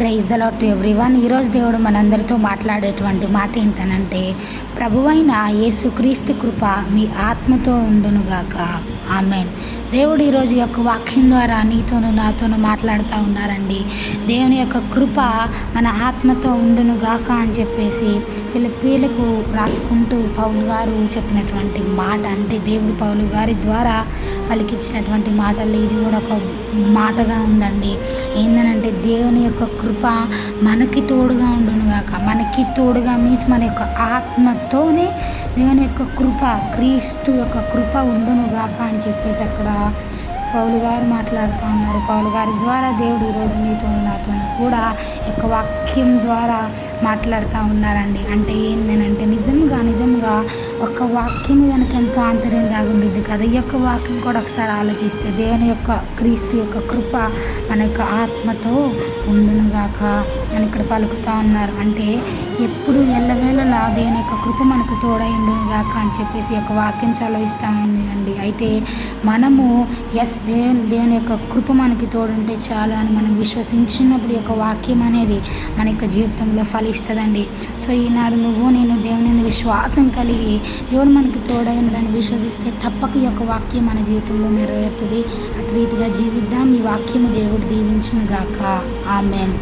Praise the lord to everyone. ఈరోజు దేవుడు మనందరితో మాట్లాడేటువంటి మాట ఏంటనంటే, ప్రభువైన యేసుక్రీస్తు కృప మీ ఆత్మతో ఉండునుగాక. ఆమెన్. దేవుడు ఈరోజు యొక్క వాక్యం ద్వారా నీతోను నాతోను మాట్లాడుతూ ఉన్నారండి. దేవుని యొక్క కృప మన ఆత్మతో ఉండునుగాక అని చెప్పేసి ఫిలిప్పీలకు రాసుకుంటూ పౌలు గారు చెప్పినటువంటి మాట, అంటే దేవుడు పౌలు గారి ద్వారా పలికించినటువంటి మాటల్లో ఇది కూడా ఒక మాటగా ఉందండి. ఏంటనంటే, దేవుని యొక్క కృప మనకి తోడుగా ఉండునుగాక. మనకి తోడుగా మీన్స్ మన యొక్క ఆత్మతోనే దేవుని యొక్క కృప, క్రీస్తు యొక్క కృప ఉండునుగాక అని చెప్పేసి అక్కడ పౌలు గారు మాట్లాడుతూ ఉన్నారు. పౌలు గారి ద్వారా దేవుడు ఈరోజు నీతో నాతో కూడా యొక్క వాక్యం ద్వారా మాట్లాడుతూ ఉన్నారండి. అంటే ఏంటంటే, నిజంగా ఒక వాక్యం వెనక ఎంతో ఆంతర్యం దాగుండిద్ది కదా. ఈ యొక్క వాక్యం కూడా ఒకసారి ఆలోచిస్తే దేవుని యొక్క క్రీస్తు యొక్క కృప మన యొక్క ఆత్మతో ఉండునుగాక అని ఇక్కడ పలుకుతూ ఉన్నారు. అంటే ఎప్పుడు ఎల్లవేళలా దేవుని యొక్క కృప మనకు తోడై ఉండునుగాక అని చెప్పేసి యొక్క వాక్యం చదివిస్తూ ఉందండి. అయితే మనము దేవుని యొక్క కృప మనకి తోడుంటే చాలు అని మనం విశ్వసించినప్పుడు యొక్క వాక్యం అనేది మన యొక్క జీవితంలో ఫలిస్తుందండి. సో ఈనాడు నువ్వు నేను దేవుని విశ్వాసం కలిగి దేవుడు మనకి తోడైనదని విశ్వసిస్తే తప్పక ఈ యొక్క వాక్యం మన జీవితంలో నెరవేరుతుంది. అటు రీతిగా జీవిద్దాం. ఈ వాక్యము దేవుడు దీవించునుగాక. ఆమెన్.